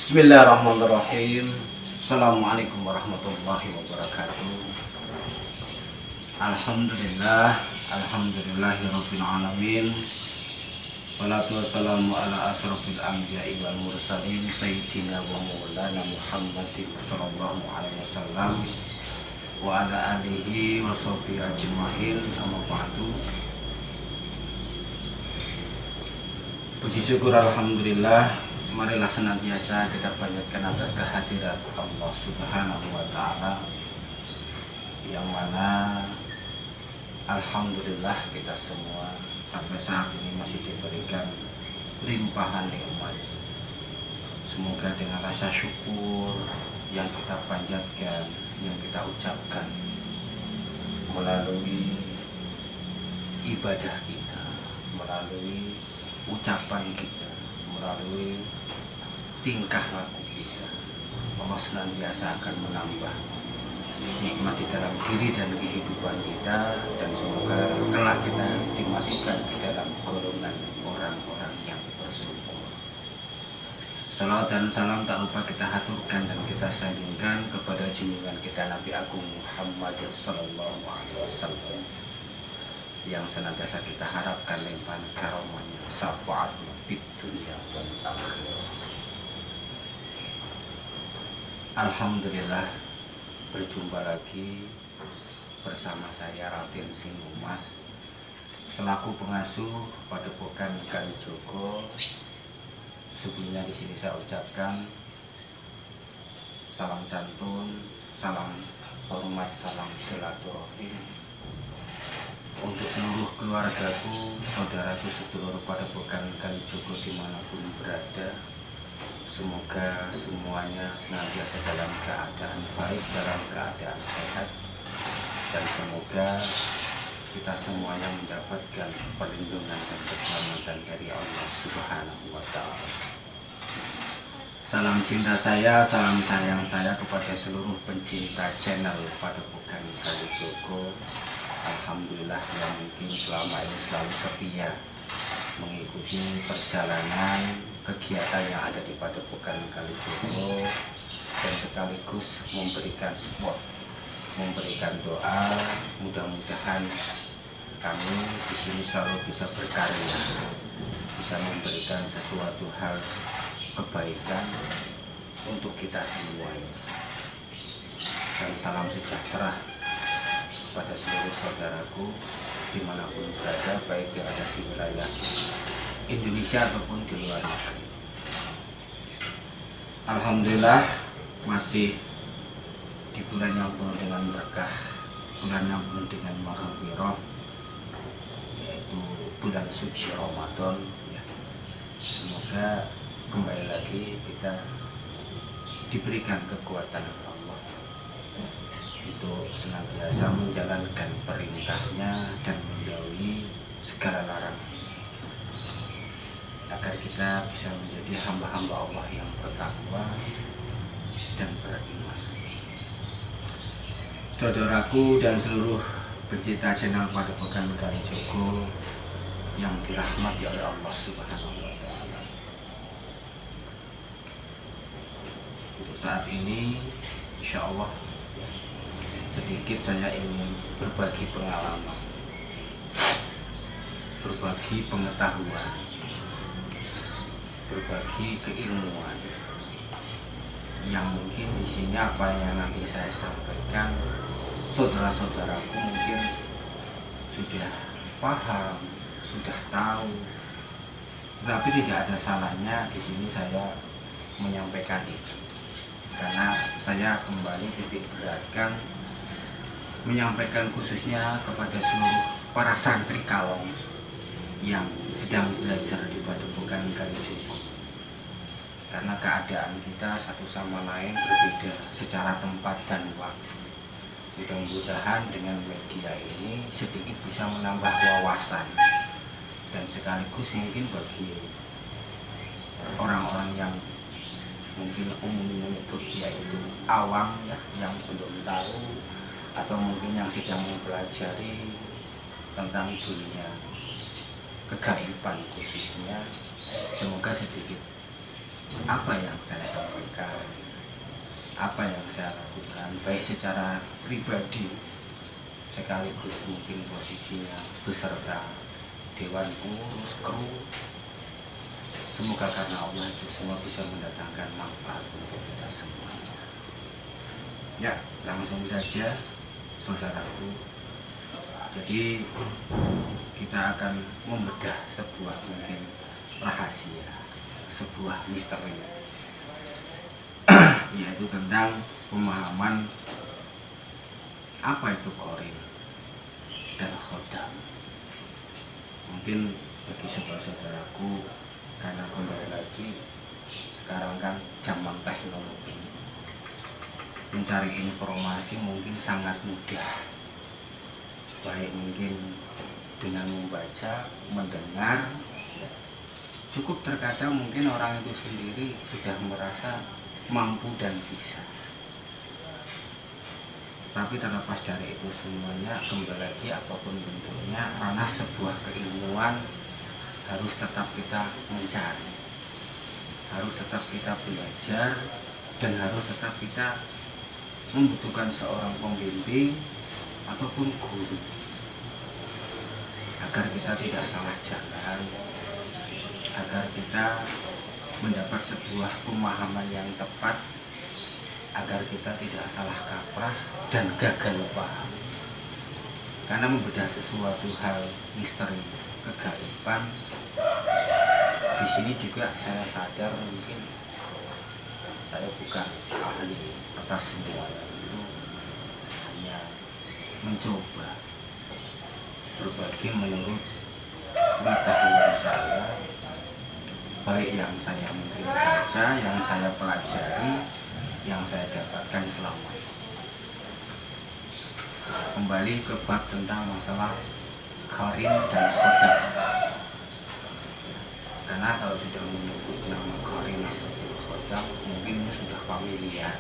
Bismillahirrahmanirrahim. Assalamualaikum warahmatullahi wabarakatuh. Alhamdulillah, alhamdulillahirabbil alamin. Wassalatu wassalamu ala asrofil anbiya'i wal mursalin sayyidina wa maulana Muhammadin sallallahu alaihi wasallam wa ala alihi wa sahbihi ajmain. Amma ba'du. Puji syukur alhamdulillah, marilah senantiasa kita panjatkan atas kehadirat Allah Subhanahu wa Ta'ala, yang mana alhamdulillah kita semua sampai saat ini masih diberikan limpahan nikmat. Semoga dengan rasa syukur yang kita panjatkan, yang kita ucapkan melalui ibadah kita, melalui ucapan kita, melalui tingkah laku kita, Allah senantiasa akan menambah nikmat di dalam diri dan kehidupan kita, dan semoga kelak kita dimasukkan di dalam golongan orang-orang yang bersyukur. Salawat dan salam tak lupa kita haturkan dan kita sanjungkan kepada junjungan kita Nabi Agung Muhammad sallallahu alaihi wasallam, yang senantiasa kita harapkan limpahan karomahnya, syafaatnya di dunia dan akhirat. Alhamdulillah, berjumpa lagi bersama saya Raden Sinumas selaku pengasuh Padepokan Kalijogo. Sebelumnya di sini saya ucapkan salam santun, salam hormat, salam silaturahim untuk seluruh keluargaku, saudaraku, sedulur Padepokan Kalijogo dimanapun berada. Semoga semuanya senantiasa dalam keadaan baik, dalam keadaan sehat, dan semoga kita semuanya mendapatkan perlindungan dan keselamatan dari Allah Subhanahu wa Ta'ala. Salam cinta saya, salam sayang saya kepada seluruh pencinta channel Padepokan Kalijogo. Alhamdulillah, yang mungkin selama ini selalu setia mengikuti perjalanan kegiatan yang ada di Padepokan Kalijogo, dan sekaligus memberikan support, memberikan doa. Mudah-mudahan kami di sini selalu bisa berkarya, bisa memberikan sesuatu hal kebaikan untuk kita semuanya. Dan salam sejahtera pada seluruh saudaraku dimanapun berada, baik yang ada di wilayah Indonesia ataupun di luar negeri. Alhamdulillah, masih di bulan yang penuh dengan berkah, bulan yang penuh dengan maghfirah, yaitu bulan suci Ramadan. Semoga kembali lagi kita diberikan kekuatan Allah untuk senantiasa menjalankan perintahnya dan menjauhi segala larangan, agar kita bisa menjadi hamba-hamba Allah yang bertakwa dan beriman. Saudaraku dan seluruh pencinta channel Padepokan Kalijogo yang dirahmati oleh Allah Subhanahu wa Ta'ala, untuk saat ini insya Allah sedikit saya ingin berbagi pengalaman, berbagi pengetahuan, berbagi keilmuan, yang mungkin di sini apa yang nanti saya sampaikan saudara-saudaraku mungkin sudah paham, sudah tahu, tapi tidak ada salahnya di sini saya menyampaikan itu, karena saya kembali titik beratkan menyampaikan khususnya kepada seluruh para santri kalong yang sedang belajar di Padepokan Kalijogo, karena keadaan kita satu sama lain berbeda secara tempat dan waktu. Mudah-mudahan dengan media ini sedikit bisa menambah wawasan, dan sekaligus mungkin bagi orang-orang yang mungkin umumnya menyebut dia itu awam, ya, yang belum tahu atau mungkin yang sedang mempelajari tentang dunia kegaiban khususnya, semoga sedikit apa yang saya sampaikan, apa yang saya lakukan, baik secara pribadi sekaligus mungkin posisinya beserta dewan pengurus, kru. Semoga karena Allah itu semua bisa mendatangkan manfaat untuk kita semuanya. Ya, langsung saja saudaraku. Jadi kita akan membedah sebuah mungkin rahasia, sebuah misteri, yaitu tentang pemahaman apa itu qarin dan khodam. Mungkin bagi saudara-saudaraku, karena kembali lagi sekarang kan zaman teknologi, mencari informasi mungkin sangat mudah, baik mungkin dengan membaca, mendengar. Cukup terkadang mungkin orang itu sendiri sudah merasa mampu dan bisa. Tapi terlepas dari itu semuanya, kembali lagi apapun bentuknya, ranah sebuah keilmuan harus tetap kita mencari, harus tetap kita belajar, dan harus tetap kita membutuhkan seorang pembimbing ataupun guru agar kita tidak salah jalan, agar kita mendapat sebuah pemahaman yang tepat, agar kita tidak salah kaprah dan gagal paham. Karena membedah sesuatu hal misteri kegaiban, di sini juga saya sadar mungkin saya bukan ahli atas semuanya, itu hanya mencoba berbagi menurut pengetahuan saya, baik yang saya mungkin baca, yang saya pelajari, yang saya dapatkan selama ini. Kembali ke bab tentang masalah qarin dan khodam. Karena kalau sudah menyebut nama qarin atau khodam mungkin sudah familiar.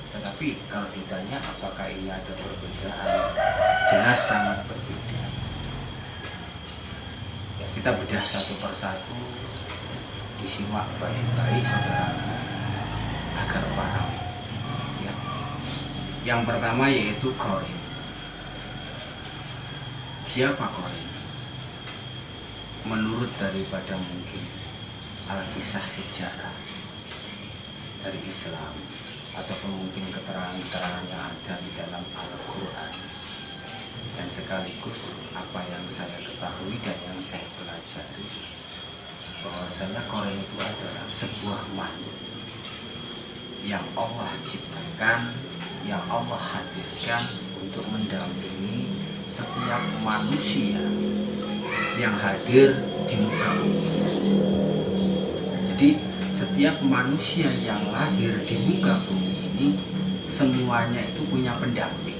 Tetapi kalau ditanya apakah ini ada perbedaan, jelas sangat berbeda. Ya, kita bedah satu persatu, disimak baik-baik saudara agar paham. Ya. Yang pertama yaitu qarin. Siapa qarin? Menurut daripada mungkin alkisah sejarah dari Islam ataupun mungkin keterangan-keterangan yang ada di dalam Al-Quran, dan sekaligus apa yang saya ketahui dan yang saya pelajari, bahwasanya qarin itu adalah sebuah makhluk yang Allah ciptakan, yang Allah hadirkan untuk mendampingi setiap manusia yang hadir di muka bumi. Jadi setiap manusia yang lahir di muka bumi ini semuanya itu punya pendamping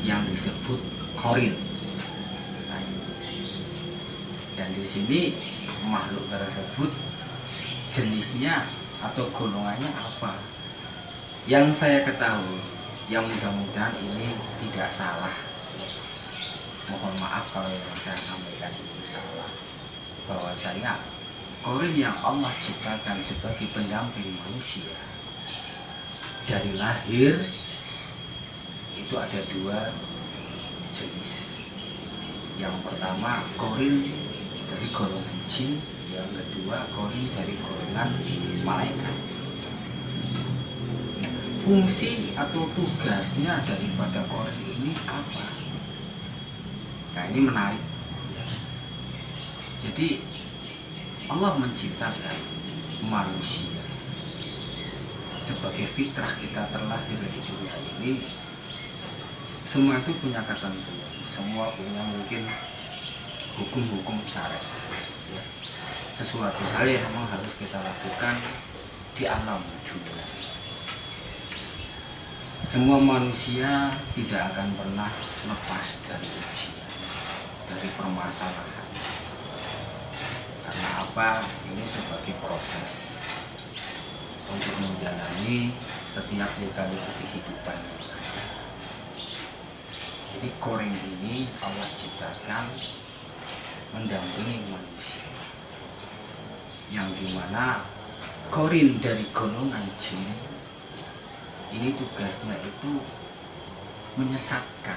yang disebut qarin. Nah, dan di sini makhluk tersebut jenisnya atau golongannya apa? Yang saya ketahui, yang mudah-mudahan ini tidak salah. Mohon maaf kalau yang saya sampaikan ini salah. Bahwasanya qarin yang Allah ciptakan sebagai pendamping manusia dari lahir itu ada dua jenis. Yang pertama qarin dari golongan jin, yang kedua qarin dari golongan malaikat. Fungsi atau tugasnya daripada qarin ini apa? Nah, ini menarik. Jadi Allah menciptakan manusia sebagai fitrah kita terlahir di dunia ini. Semua itu punya ketentuan, semua punya mungkin hukum-hukum syariat, ya. Sesuatu hal yang memang harus kita lakukan di alam dunia. Semua manusia tidak akan pernah lepas dari ujian, dari permasalahan. Karena apa? Ini sebagai proses untuk menjalani setiap lika-liku kehidupan. Jadi qarin ini Allah ciptakan mendampingi manusia. yang dimana korin dari golongan jin ini tugasnya itu menyesatkan,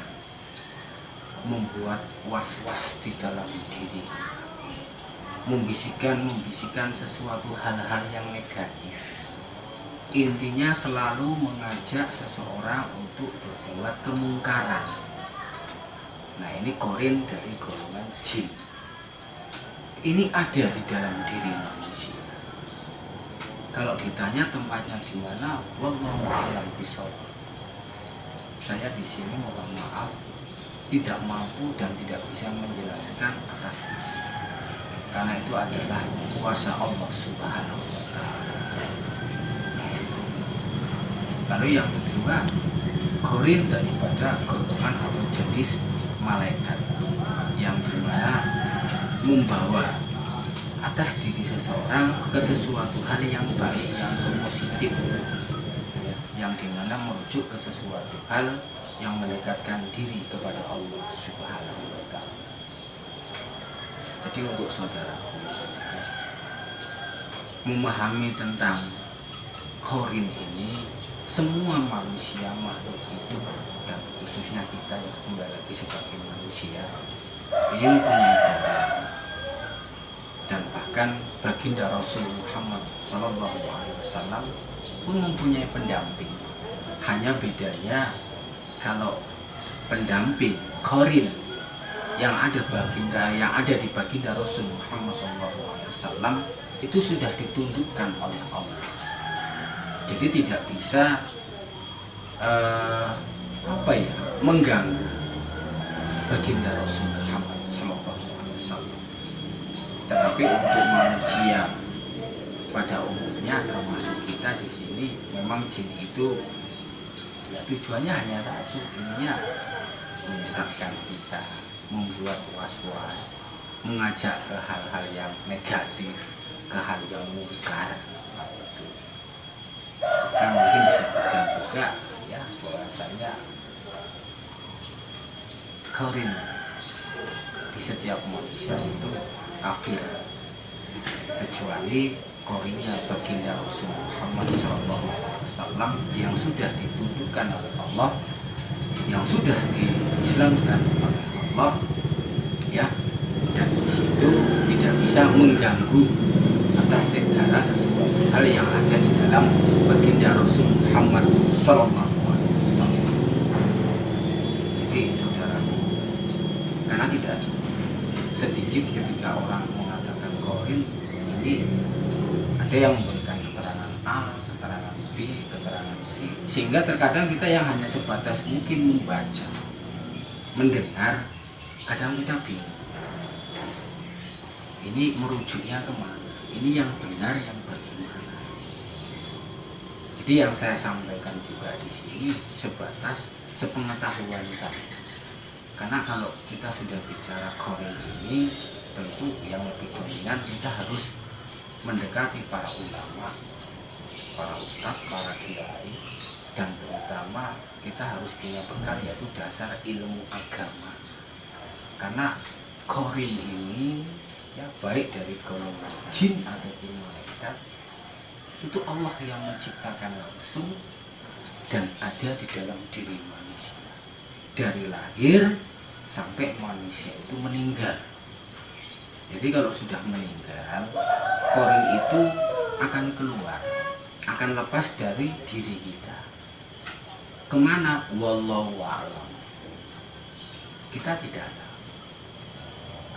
membuat was-was di dalam diri, membisikkan sesuatu hal-hal yang negatif. Intinya selalu mengajak seseorang untuk berbuat kemungkaran. Nah, ini korin dari golongan jin. Ini ada di dalam diri manusia. Kalau ditanya tempatnya di mana, wallahu a'lam bishawab. Saya di sini mohon maaf tidak mampu dan tidak bisa menjelaskan atas ini. Karena itu adalah kuasa Allah Subhanahu wa Ta'ala. Lalu yang kedua, korin daripada golongan atau jenis malaikat yang dimana membawa atas diri seseorang ke sesuatu hal yang baik, yang positif, yang dimana merujuk ke sesuatu hal yang mendekatkan diri kepada Allah Subhanahu wa Ta'ala. Jadi untuk saudara memahami tentang korin ini, semua manusia, makhluk hidup, dan khususnya kita yang kembali lagi sebagai manusia ini mempunyai korin. Dan bahkan baginda Rasul Muhammad SAW pun mempunyai pendamping. Hanya bedanya kalau pendamping korin yang ada di baginda Rasul Muhammad SAW itu sudah ditundukkan oleh Allah. Jadi tidak bisa mengganggu baginda Rasul Muhammad SAW. Tetapi untuk manusia pada umumnya, termasuk kita di sini, memang jin itu ya tujuannya hanya satu, ininya menyesatkan kita, membuat was-was, mengajak ke hal-hal yang negatif, ke hal yang mungkar. Kan mungkin disebutkan juga ya bahwasanya korin di setiap manusia itu kafir kecuali korinnya baginda Rasul Muhammad SAW yang sudah ditundukkan oleh Allah, yang sudah diislamkan oleh Allah, ya, dan di situ tidak bisa mengganggu atas segala sesuatu hal yang ada di dalam baginda Rasul Muhammad SAW. Jadi saudaraku, karena tidak sedikit ketika orang mengatakan korin ini ada yang memberikan keterangan A, keterangan B, keterangan C, sehingga terkadang kita yang hanya sebatas mungkin membaca, mendengar, kadang kita bingung. Ini merujuknya kemana? Ini yang benar, yang bagaimana? Jadi yang saya sampaikan juga di sini sebatas sepengetahuan saya. Karena kalau kita sudah bicara korin ini, tentu yang lebih dominan kita harus mendekati para ulama, para ustadz, para kiai, dan terutama kita harus punya bekal yaitu dasar ilmu agama. Karena korin ini ya baik dari golongan jin ataupun malaikat itu Allah yang menciptakan langsung dan ada di dalam diri manusia dari lahir sampai manusia itu meninggal. Jadi kalau sudah meninggal, korin itu akan keluar, akan lepas dari diri kita. Kemana? Wallahu a'lam. Kita tidak tahu.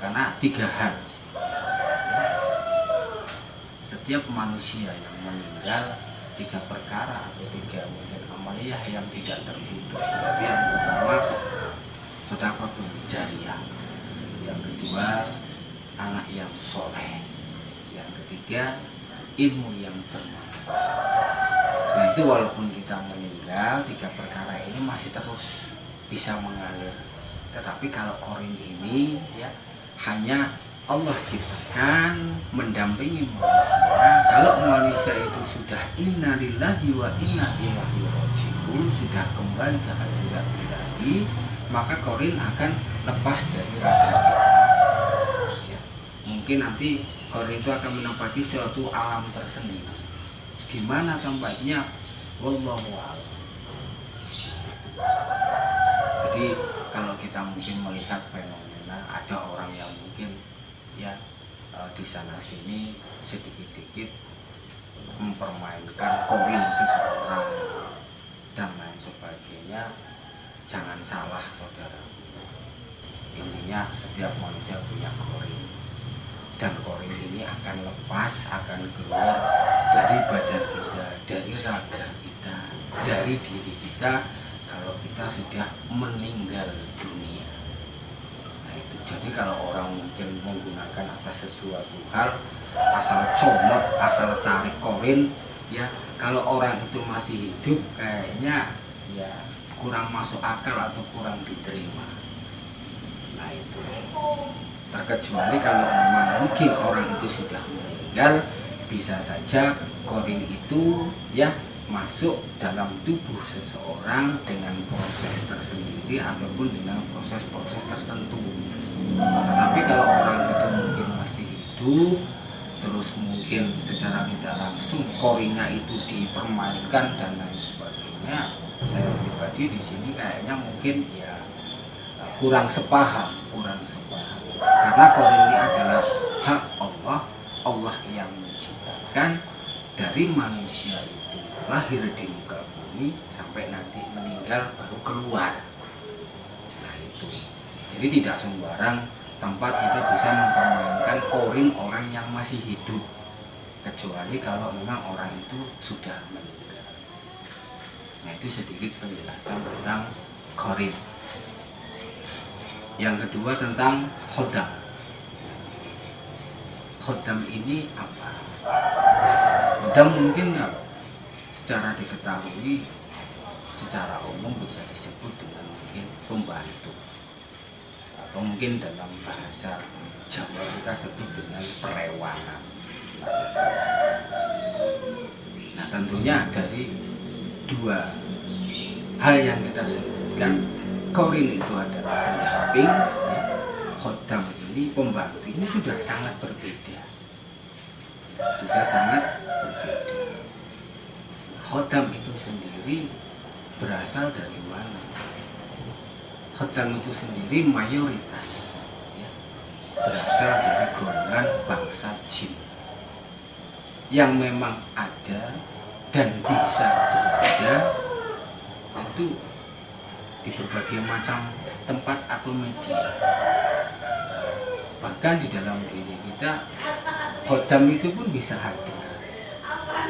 Karena 3 hal. Setiap manusia yang meninggal 3 perkara atau 3 mungkin amaliyah yang tidak terputus. Seperti yang pertama, sedekahul jariyah. Yang kedua, anak yang soleh. Yang ketiga, ilmu yang bermanfaat. Nah itu walaupun kita meninggal 3 perkara ini masih terus bisa mengalir. Tetapi kalau korin ini ya hanya Allah ciptakan mendampingi manusia. Kalau manusia itu sudah innalillahi wa inna ilaihi raji'un, sudah kembali ke hadirat ilahi, maka korin akan lepas dari raga kita. Ya. Mungkin mungkin nanti korin itu akan menempati suatu alam tersendiri. Di mana tempatnya? Wallahu a'lam. Jadi kalau kita mungkin melihat fenomena ada orang yang mungkin ya di sana sini sedikit-sedikit mempermainkan korin seseorang dan lain sebagainya, jangan salah saudara. Intinya setiap manusia punya korin, dan korin ini akan lepas, akan keluar dari badan kita, dari raga kita, dari diri kita kalau kita sudah meninggal dunia. Nah itu, jadi kalau orang mungkin menggunakan atas sesuatu hal, asal comot, asal tarik korin, ya kalau orang itu masih hidup kayaknya ya kurang masuk akal atau kurang diterima. Nah itu, terkecuali kalau memang mungkin orang itu sudah meninggal, bisa saja korin itu ya masuk dalam tubuh seseorang dengan proses tersendiri ataupun dengan proses-proses tertentu. Tetapi kalau orang itu mungkin masih hidup, terus mungkin secara tidak langsung korinnya itu dipermainkan dan lain sebagainya, saya pribadi di sini kayaknya mungkin ya kurang sepaham. Karena korin ini adalah hak Allah, Allah yang menciptakan dari manusia itu lahir di muka bumi sampai nanti meninggal baru keluar. Nah itu, jadi tidak sembarang tempat kita bisa mempermainkan korin orang yang masih hidup, kecuali kalau memang orang itu sudah meninggal. Nah itu sedikit penjelasan tentang korin. Yang kedua tentang khodam. Khodam ini apa? Khodam mungkin secara diketahui secara umum bisa disebut dengan mungkin pembantu, atau mungkin dalam bahasa Jawa kita sebut dengan perewangan. Nah tentunya dari dua hal yang kita sebutkan, korin itu adalah pendamping, khodam ini pembantu, ini sudah sangat berbeda. Khodam itu sendiri berasal dari mana? Khodam itu sendiri mayoritas ya, berasal dari golongan bangsa jin yang memang ada dan bisa berada itu di berbagai macam tempat atau media. Bahkan di dalam diri kita, khodam itu pun bisa hadir.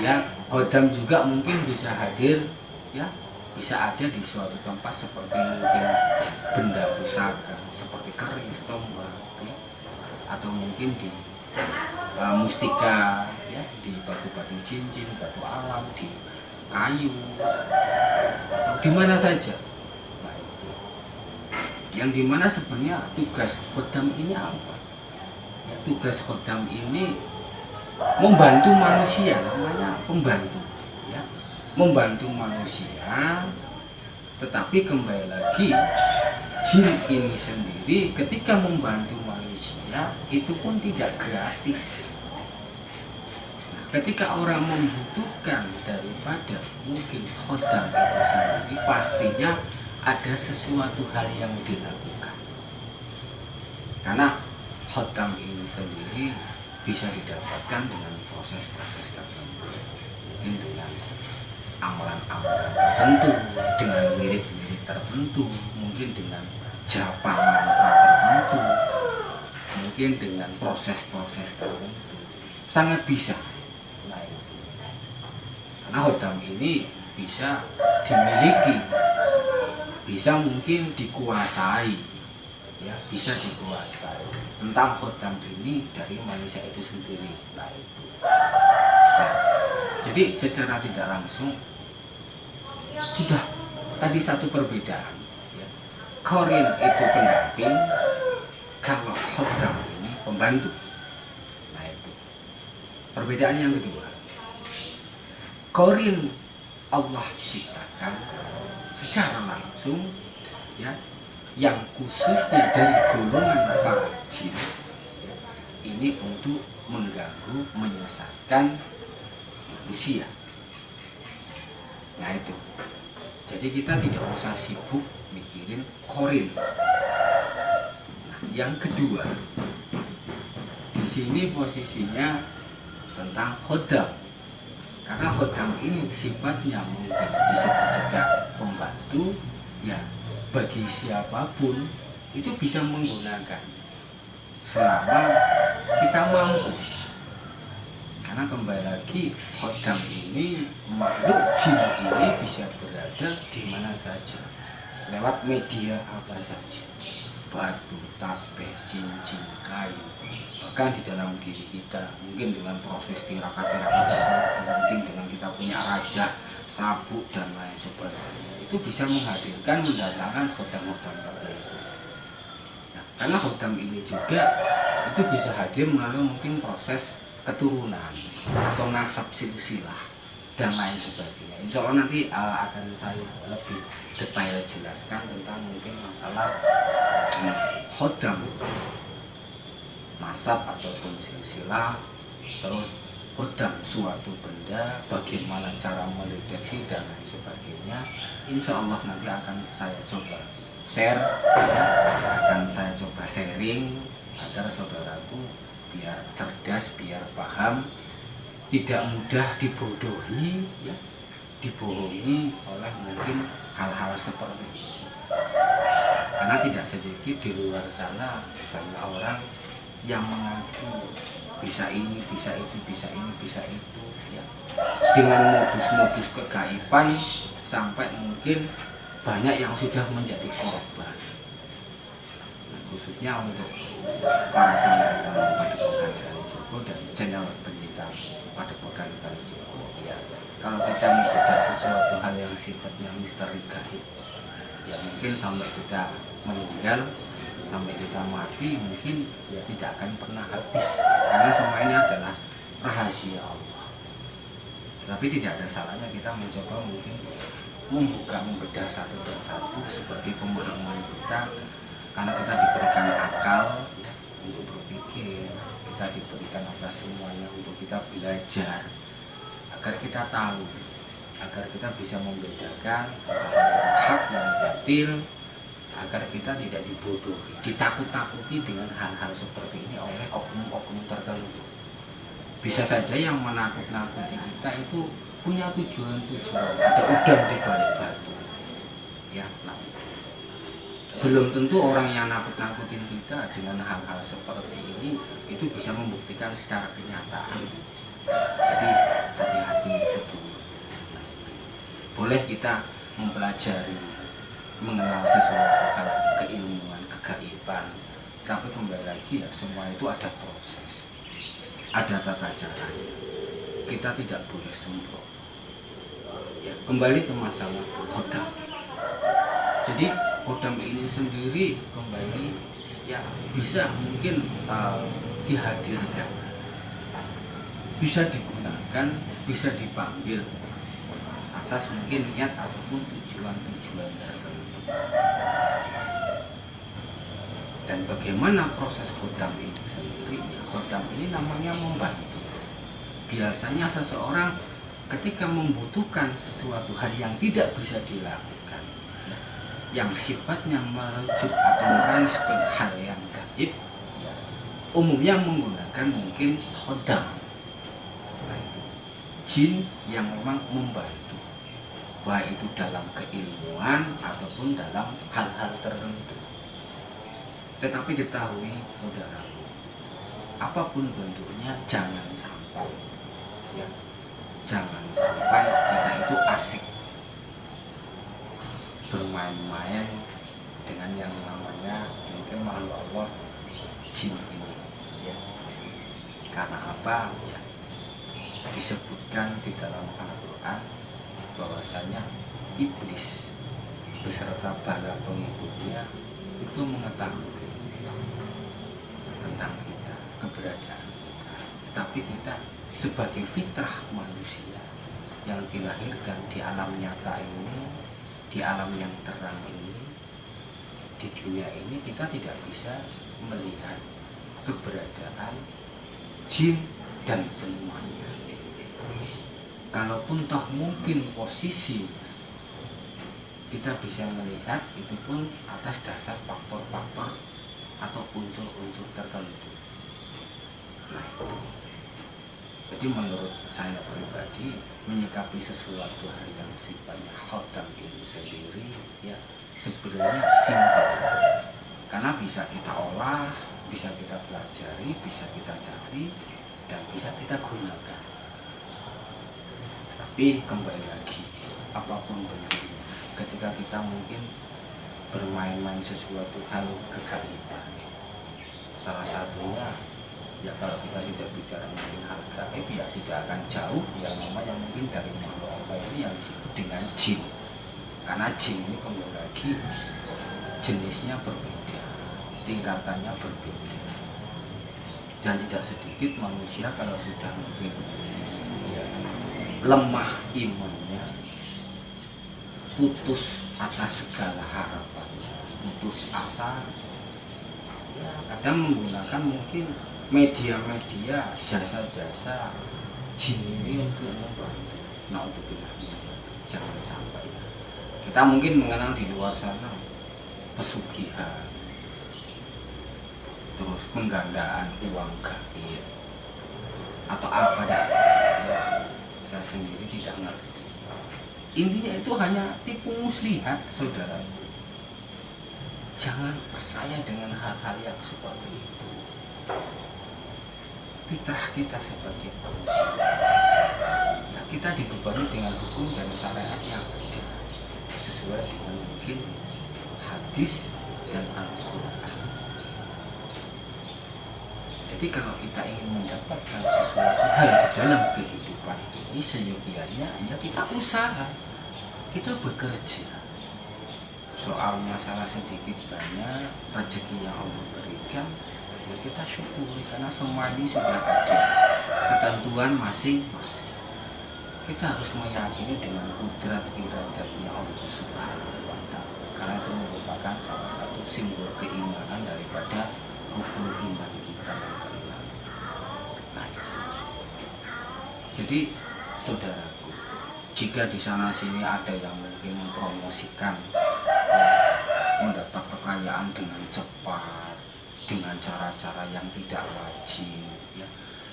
Ya, khodam juga mungkin bisa hadir, ya, bisa ada di suatu tempat seperti mungkin benda pusaka, seperti keris, tombak, ya, atau mungkin di mustika, ya, di batu-batu cincin, batu alam, di kayu, atau di mana saja. Nah, itu. Yang dimana sebenarnya tugas khodam ini apa? Ya, tugas khodam ini membantu manusia, namanya pembantu, ya, membantu manusia. Tetapi kembali lagi, jin ini sendiri ketika membantu manusia itu pun tidak gratis. Nah, ketika orang membutuhkan daripada mungkin khodam itu sendiri, pastinya ada sesuatu hal yang dilakukan. Karena khodam ini sendiri bisa didapatkan dengan proses-proses tertentu, mungkin dengan amalan-amalan tertentu, dengan wirid-wirid tertentu, mungkin dengan japa mantra tertentu, mungkin dengan proses-proses tertentu, sangat bisa. Nah itu, karena khodam ini bisa dimiliki, bisa mungkin dikuasai, ya, bisa dikuasai. Tentang khodam ini dari manusia itu sendiri. Nah itu. Nah, jadi secara tidak langsung sudah tadi satu perbedaan. Ya. Korin itu pendamping, kalau khodam ini pembantu. Nah itu. Perbedaan yang kedua. Korin Allah ciptakan secara langsung, ya, yang khususnya dari golongan para jin, ini untuk mengganggu, menyesatkan manusia. Nah itu, jadi kita tidak usah sibuk mikirin Qarin. Nah, yang kedua, di sini posisinya tentang khodam. Karena khodam ini sifatnya mungkin disebut juga pembantu, ya bagi siapapun itu bisa menggunakan selama kita mampu. Karena kembali lagi, khodam ini, makhluk jin ini bisa berada di mana saja, lewat media apa saja, batu, tasbih, cincin, kayu, bahkan di dalam diri kita, mungkin dengan proses tirakat-tirakat, mungkin dengan kita punya raja, sabuk dan lain sebagainya, itu bisa menghadirkan, mendatangkan khodam-khodam tertentu. Nah, karena khodam ini juga itu bisa hadir melalui mungkin proses keturunan atau nasab silsilah dan lain sebagainya. Insya Allah nanti akan saya lebih detail jelaskan tentang mungkin masalah khodam, nasab ataupun silsilah, terus khodam suatu benda, bagaimana cara mendeteksi dan lain sebagainya. Insya Allah nanti akan saya coba share, ya, akan saya coba sharing agar saudaraku biar cerdas, biar paham, tidak mudah dibodohi, ya, dibohongi oleh mungkin hal-hal seperti itu. Karena tidak sedikit di luar sana banyak orang yang mengaku bisa ini, bisa itu, bisa ini, bisa itu, ya, dengan modus-modus kegaiban sampai mungkin banyak yang sudah menjadi korban. Khususnya untuk para santri Padepokan Kalijogo dan channel pencinta Padepokan Kalijogo, ya, kalau kita membedah sesuatu hal yang sifatnya misteri gaib, ya mungkin sampai kita meninggal, sampai kita mati, mungkin ya tidak akan pernah habis, karena semua ini adalah rahasia Allah. Tapi tidak ada salahnya kita mencoba mungkin membedah satu persatu seperti pemahaman kita. Karena kita diberikan akal, ya, untuk berpikir, kita diberikan apa semuanya untuk kita belajar, agar kita tahu, agar kita bisa membedakan hak yang batil, agar kita tidak dibodohi, ditakut-takuti dengan hal-hal seperti ini oleh oknum-oknum tertentu. Bisa saja yang menakut-nakuti kita itu punya tujuan-tujuan, ada udang di balik batu, ya. Nah, belum tentu orang yang nakut-nakutin kita dengan hal-hal seperti ini itu bisa membuktikan secara kenyataan. Jadi hati-hati sebelum. Boleh kita mempelajari, mengenal sesuatu hal keilmuan, kegaiban, tapi kembali lagi, ya, semua itu ada proses, ada tata cara. Kita tidak boleh semprot. Ya, kembali ke masalah khodam. Jadi khodam ini sendiri kembali, ya, bisa mungkin dihadirkan, bisa digunakan, bisa dipanggil atas mungkin niat ataupun tujuan-tujuan tertentu. Dan bagaimana proses khodam ini sendiri? Khodam ini namanya membantu. Biasanya seseorang ketika membutuhkan sesuatu hal yang tidak bisa dilakukan, yang sifatnya merujuk atau meremehkan hal yang gaib, ya, umumnya menggunakan mungkin khodam, jin yang memang membantu, baik itu dalam keilmuan ataupun dalam hal-hal tertentu. Tetapi ketahui saudaraku, apapun bentuknya jangan sampai, ya, jangan sampai kita itu asik bermain-main dengan yang namanya mungkin makhluk Allah, jin ini, ya. Karena apa? Ya, disebutkan di dalam Al-Quran bahwasanya iblis beserta para pengikutnya itu mengetahui tentang kita, keberadaan kita. Tapi kita sebagai fitrah manusia yang dilahirkan di alam nyata ini, di alam yang terang ini, di dunia ini, kita tidak bisa melihat keberadaan jin dan semuanya. Kalaupun toh mungkin posisi kita bisa melihat itu pun atas dasar faktor-faktor atau unsur-unsur tertentu. Nah itu. Jadi menurut saya pribadi menyikapi sesuatu hal yang sifatnya khodam itu sendiri ya sebenarnya simpel. Karena bisa kita olah, bisa kita pelajari, bisa kita cari, dan bisa kita gunakan. Tapi kembali lagi, apapun bentuknya, ketika kita mungkin bermain-main sesuatu hal kegaiban, salah satunya ya kalau kita tidak bicara mungkin hal gaib ya tidak akan jauh yang namanya mungkin dari makhluk Allah ini yang disebut dengan jin. Karena jin ini kembali lagi jenisnya berbeda, tingkatannya berbeda, dan tidak sedikit manusia kalau sudah mungkin ya, lemah imannya, putus atas segala harapan, putus asa, ya kadang menggunakan mungkin media-media, jasa-jasa jin ini untuk membantu. Naudzubillah, jangan sampai kita mungkin mengenal di luar sana pesugihan, terus penggandaan uang gaib atau apa dah ya, saya sendiri tidak ngerti. Intinya itu hanya tipu muslihat, saudara. Jangan percaya dengan hal-hal yang seperti itu. Fitrah kita sebagai manusia ya, kita dibebani dengan hukum dan syariat yang ada sesuai dengan mungkin hadis dan Al-Quran. Jadi kalau kita ingin mendapatkan sesuatu hal di dalam kehidupan ini seyogianya ya kita usaha, kita bekerja. Soal masalah sedikit banyak rezeki yang Allah berikan ya kita syukuri, karena semua ini sudah ada ketentuan masing-masing. Kita harus meyakini dengan kudrat iradatnya Allah Subhanahu wa Ta'ala, karena itu merupakan salah satu simbol keimanan daripada rukun iman kita yang keenam. Nah, jadi saudaraku, jika di sana sini ada yang mungkin mempromosikan ya, mendapat kekayaan dengan cepat, dengan cara-cara yang tidak wajib ya,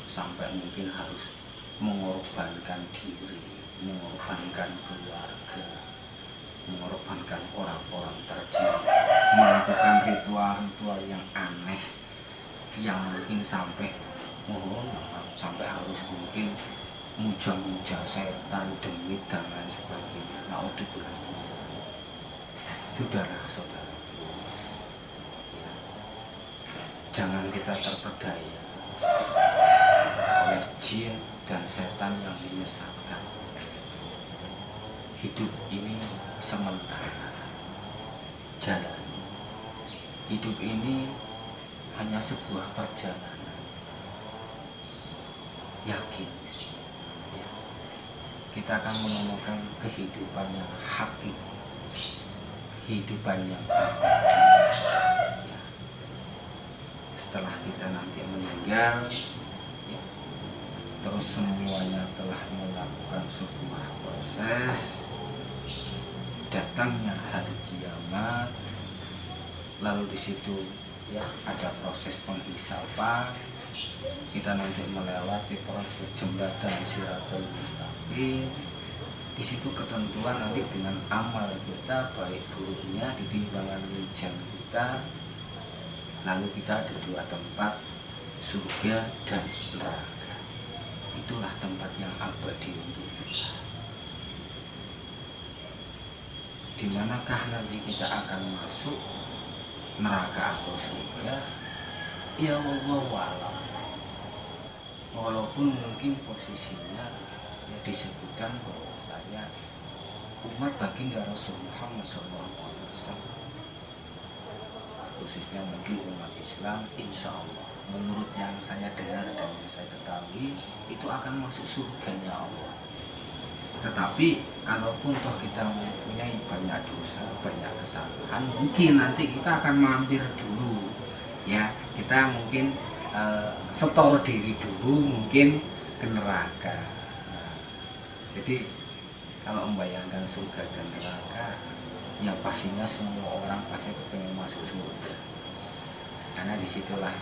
sampai mungkin harus mengorbankan diri, mengorbankan keluarga, mengorbankan orang-orang tercinta, melakukan ritual-ritual yang aneh yang mungkin sampai sampai harus mungkin muja-muja setan, demit dan lain sebagainya. Naudzubillah. Saudara-saudara, jangan kita terpedaya oleh jin dan setan yang menyesatkan. Hidup ini sementara, jalan. Hidup ini hanya sebuah perjalanan. Yakin ya, kita akan menemukan kehidupan yang hakiki, kehidupan yang abadi ya. Setelah kita nanti meninggal ya, terus semuanya telah melakukan sebuah proses, datangnya hari kiamat, lalu di situ ya ada proses penghisapan, kita nanti melewati proses jembatan Shirathul Mustaqim. Di situ ketentuan nanti dengan amal kita baik buruknya di timbangan mizan kita. Lalu kita ada dua tempat, surga dan neraka. Itulah tempat yang abadi untuk kita. Di manakah nanti kita akan masuk, neraka atau surga? Ya wallahu a'lam. Walaupun mungkin posisinya ya disebutkan bahwasanya umat baginda Rasul Muhammad SAW, khususnya mungkin umat Islam, insya Allah menurut yang saya dengar dan yang saya ketahui itu akan masuk surganya Allah. Tetapi kalaupun toh kita mempunyai banyak dosa, banyak kesalahan, mungkin nanti kita akan mampir dulu ya, kita mungkin setor diri dulu mungkin ke neraka. Nah, jadi kalau membayangkan surga dan neraka, ya pastinya semua orang pasti pengen masuk surga, karena disitulah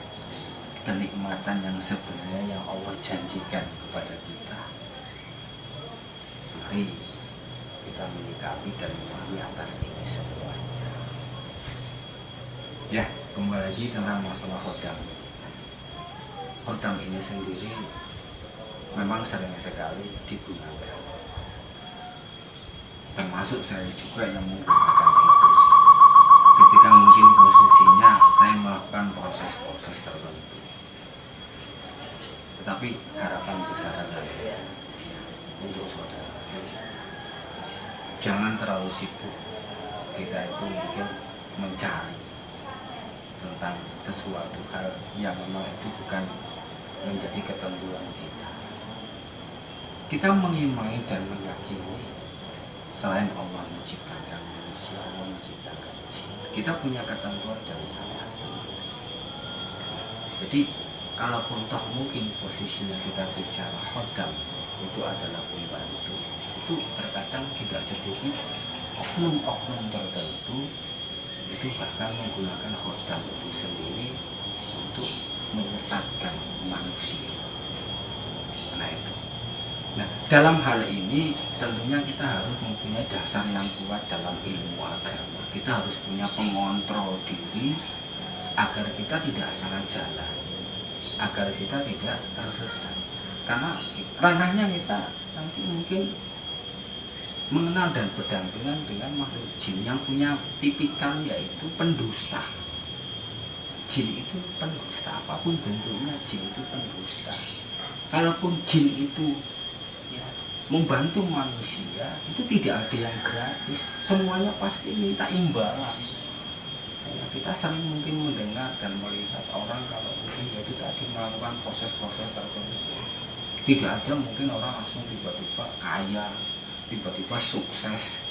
kenikmatan yang sebenarnya yang Allah janjikan kepada kita. Mari kita menyikapi dan memahami atas ini semuanya. Ya, kembali lagi tentang masalah khodam. Khodam ini sendiri memang sering sekali digunakan, termasuk saya juga yang menggunakan itu ketika mungkin posisinya saya melakukan proses-proses tertentu. Tetapi harapan besar adalah untuk saudara, jangan terlalu sibuk kita itu mungkin mencari tentang sesuatu hal yang memang itu bukan menjadi ketentuan kita. Kita mengimani dan meyakini selain Allah menciptakan manusia, Allah menciptakan jin, kita punya ketentuan dari sana sendiri. Jadi kalaupun toh mungkin posisinya kita bicara khodam itu adalah pembantu, itu terkadang tidak sedikit oknum-oknum tertentu itu bahkan menggunakan khodam itu sendiri untuk menyesatkan manusia. Nah, dalam hal ini tentunya kita harus mempunyai dasar yang kuat dalam ilmu agama. Kita harus punya pengontrol diri agar kita tidak salah jalan, agar kita tidak tersesat. Karena ranahnya kita nanti mungkin mengenal dan berdampingan dengan makhluk jin yang punya tipikan yaitu pendusta. Jin itu pendusta, apapun bentuknya jin itu pendusta. Kalaupun jin itu membantu manusia, itu tidak ada yang gratis, semuanya pasti minta imbalan. Kita sering mungkin mendengar dan melihat orang kalau mungkin itu tadi melakukan proses-proses tertentu, tidak ada mungkin orang langsung tiba-tiba kaya, tiba-tiba sukses,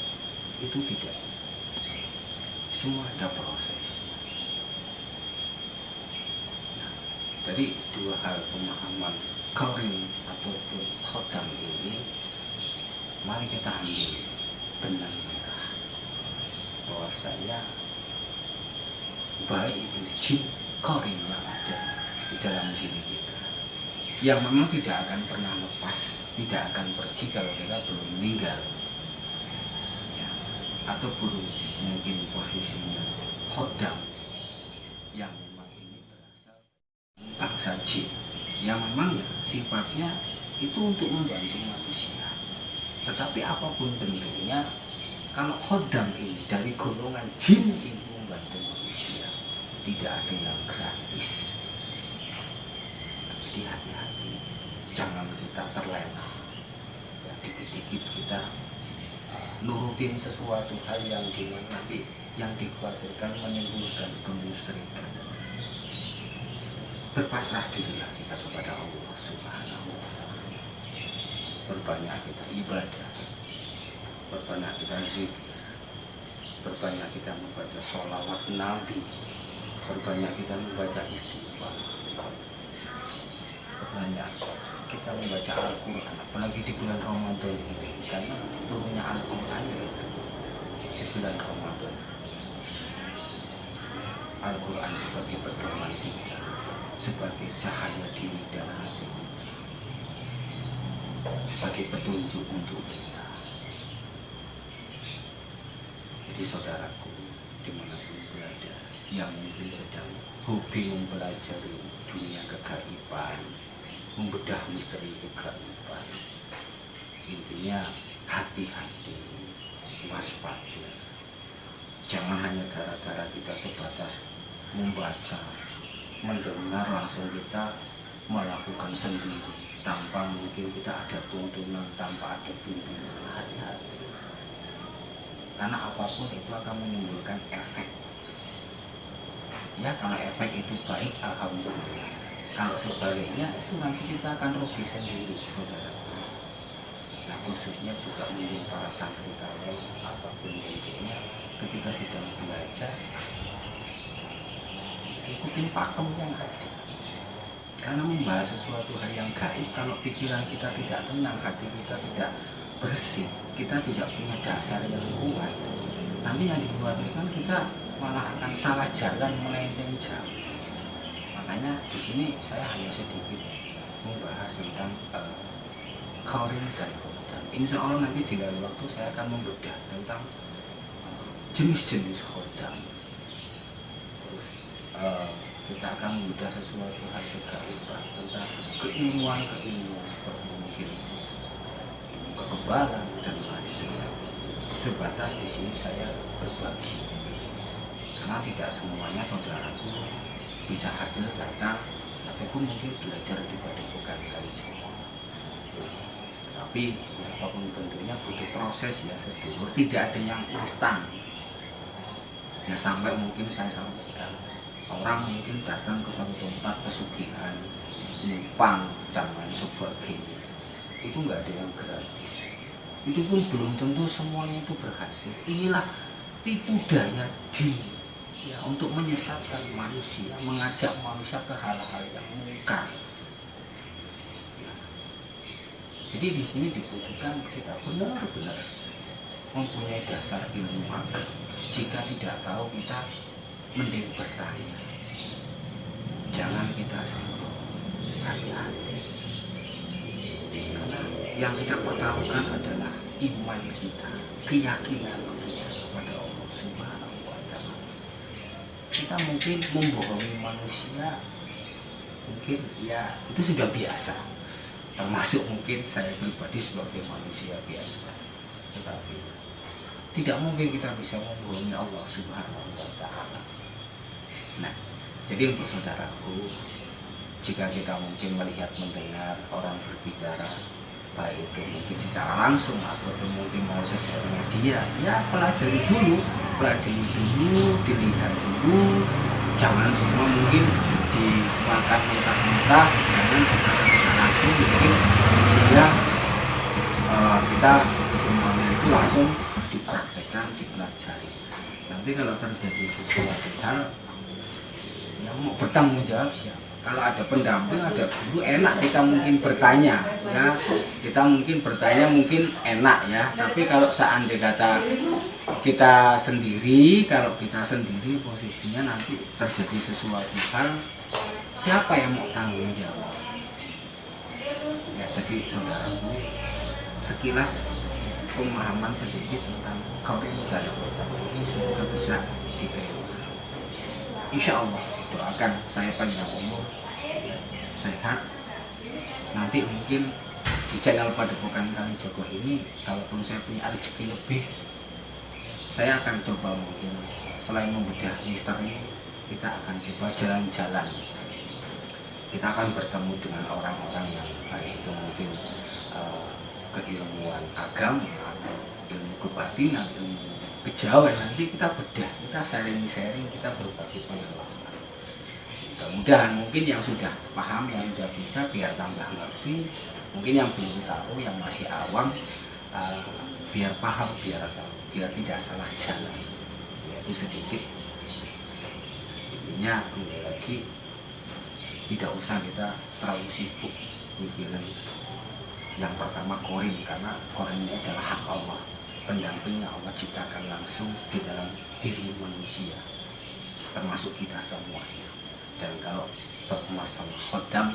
itu tidak. Semua ada proses. Nah, dari dua hal pemahaman qarin ataupun khodam ini, mari kita ambil benang merah bahwasanya baik itu jin qarin yang ada di dalam diri kita, yang memang tidak akan pernah lepas, tidak akan pergi kalau kita belum meninggal ya, atau belum mungkin posisinya khodam yang memang ini berasal bangsa jin yang memang ya sifatnya itu untuk membantu manusia. Tetapi apapun bentuknya, kalau khodam ini dari golongan jin itu membantu manusia, tidak ada yang gratis. Jadi hati-hati, jangan kita terlena ya, dikit-dikit kita nurutin sesuatu hal yang dimana nanti yang dikhawatirkan menimbulkan kemusyrikan. Berpasrah dirilah kita kepada Allah Subhanahu wa Ta'ala. Berbanyak kita ibadah, berbanyak kita zikir, berbanyak kita membaca sholawat Nabi, berbanyak kita membaca istighfar, berbanyak kita membaca Al-Quran, apalagi di bulan Ramadan ini, karena turunnya Al-Quran itu di bulan Ramadan. Al-Quran sebagai pedoman kita, sebagai cahaya diri dan hati, sebagai petunjuk untuk kita. Jadi saudaraku dimanapun berada yang mungkin sedang hobi mempelajari dunia kegaiban, membedah misteri kegaiban, intinya hati-hati, waspada. Jangan hanya gara-gara kita sebatas membaca, mendengar langsung kita melakukan sendiri tanpa mungkin kita ada tuntunan, tanpa ada bimbingan. Hati-hati, karena apapun itu akan menimbulkan efek ya. Kalau efek itu baik, alhamdulillah. Kalau sebaliknya itu nanti kita akan rugi sendiri, saudara. Nah, khususnya juga mungkin para santri kalian apapun bentuknya, ketika sedang belajar ikutin pakem yang ada, Karena membahas sesuatu hal yang gaib, kalau pikiran kita tidak tenang, hati kita tidak bersih, kita tidak punya dasar yang kuat, nanti yang dikhawatirkan kita malah akan salah jalan, melenceng jauh. Makanya di sini saya hanya sedikit membahas tentang Qarin dan Khodam. Insya Allah nanti di lain waktu saya akan membedah tentang jenis-jenis Khodam. Terus kita akan membedah sesuatu hal kegaiban tentang keilmuan seperti mungkin kekebalan dan lain sebagainya. Sebatas di sini saya berbagi, karena tidak semuanya saudaraku bisa hadir datang ataupun mungkin belajar di Padepokan Kalijogo. Tapi ya, apapun bentuknya butuh proses ya sedulur, tidak ada yang instan. Ya sampai mungkin saya sampaikan, orang mungkin datang ke suatu tempat pesugihan, numpang dan lain sebagainya, itu nggak ada yang gratis. Itu pun belum tentu semuanya itu berhasil. Inilah tipu daya jin ya, untuk menyesatkan manusia, mengajak manusia ke hal-hal yang mungkar. Ya. Jadi di sini dibutuhkan kita benar-benar mempunyai dasar ilmu agama. Jika tidak tahu, kita mending bertanya. Jangan kita sendiri, hati-hati. Karena yang kita pertaruhkan adalah iman kita, keyakinan kita kepada Allah Subhanahu wa Ta'ala. Kita mungkin membohongi manusia, mungkin ya itu sudah biasa. Termasuk mungkin saya pribadi sebagai manusia biasa. Tetapi tidak mungkin kita bisa membohongi Allah Subhanahu wa Ta'ala. Nah, jadi untuk saudaraku, jika kita mungkin melihat mendengar orang berbicara, baik itu mungkin secara langsung atau mungkin mau sosial media, ya pelajari dulu, dilihat dulu, jangan semua mungkin dimakan mentah-mentah, jangan secara langsung mungkin sehingga kita semuanya itu langsung dipraktekkan, dipelajari. Nanti kalau terjadi sesuatu hal, yang mau bertanggung jawab siapa? Kalau ada pendamping, ada guru, enak kita mungkin bertanya, ya kita mungkin bertanya mungkin enak ya. Tapi kalau seandainya kata kita sendiri, posisinya nanti terjadi sesuatu hal, siapa yang mau tanggung jawab? Ya, jadi saudaraku, sekilas pemahaman sedikit tentang Qarin dan Khodam ini semoga bisa diterima. Insya Allah doakan saya panjang umur, sehat. Nanti mungkin di channel Padepokan Kalijogo ini, kalaupun saya punya rezeki lebih, saya akan coba mungkin selain membedah misteri, kita akan coba jalan-jalan. Kita akan bertemu dengan orang-orang yang baik itu mungkin keilmuan agama atau ilmu kebatinan, ilmu kejawen. Nanti kita bedah, kita sharing-sharing, kita berbagi pengalaman. Mudah-mudahan mungkin yang sudah paham, yang sudah bisa, biar tambah ngerti. Mungkin yang belum tahu, yang masih awam, biar paham, biar tahu, biar tidak salah jalan. Ya, itu sedikit. Intinya kembali lagi, tidak usah kita terlalu sibuk mikirin yang pertama Qarin, karena Qarin ini adalah hak Allah. Pendampingnya Allah ciptakan langsung di dalam diri manusia, termasuk kita semuanya. Dan kalau bermasalah Khodam,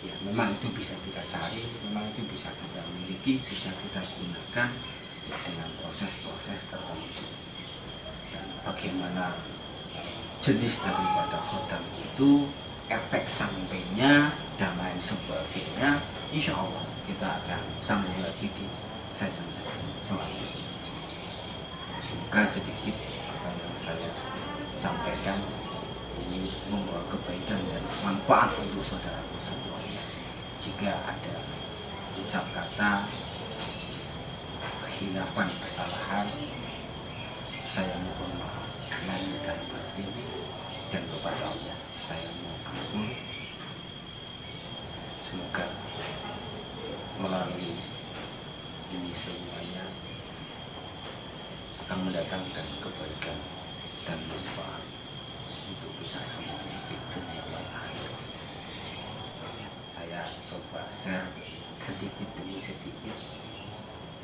ya memang itu bisa kita cari, memang itu bisa kita miliki, bisa kita gunakan ya, dengan proses-proses tertentu. Dan bagaimana jenis daripada Khodam itu, efek sampingnya dan lain sebagainya, insya Allah kita akan sambung lagi di sesi-sesi selanjutnya. Semoga sedikit apa yang saya sampaikan ini membawa kebaikan dan manfaat untuk saudaraku semuanya. Jika ada ucap kata kehilafan, kesalahan, saya mohon maaf lahir dan batin, dan kepada Allah saya mohon ampun. Semoga melalui ini semuanya akan mendatangkan kebaikan dan manfaat untuk kita semuanya di dunia dan akhirat. coba share sedikit demi sedikit,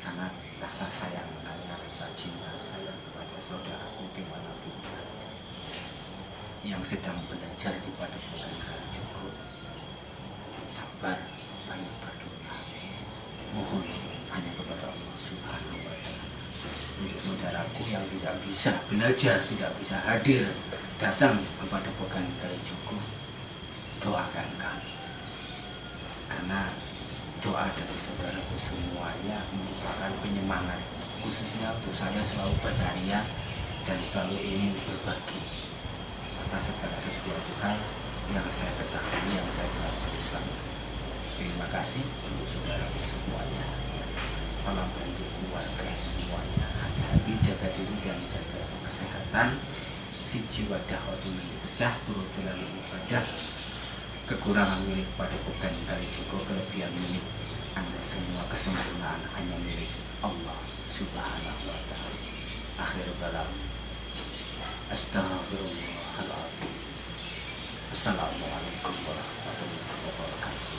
karena rasa sayang saya, rasa cinta saya kepada saudaraku dimanapun yang sedang belajar di Padepokan Kalijogo. Sabar, banyak berdoa, mohon hanya kepada Allah Subhanahu wa Ta'ala. Untuk saudaraku yang tidak bisa belajar, tidak bisa hadir datang ke Padepokan Kalijogo, doakan kami, karena doa dari saudaraku semuanya merupakan penyemangat, khususnya untuk saya selalu berkarya dan selalu ingin berbagi atas segala sesuatu hal yang saya ketahui, yang saya pelajari selama. Terima kasih untuk saudaraku semuanya. Salam untuk keluarga semuanya. Hati-hati, jaga diri dan jaga kesehatan. Siji wadah ojo milik pecah, turu lalu ibadah. Kekurangan milik Padepokan Kalijogo, kelebihan milik Anda semua, kesempurnaan hanya milik Allah Subhanahu wa Ta'ala. Akhirul kalam, astagfirullahaladzim. Assalamualaikum warahmatullahi wabarakatuh.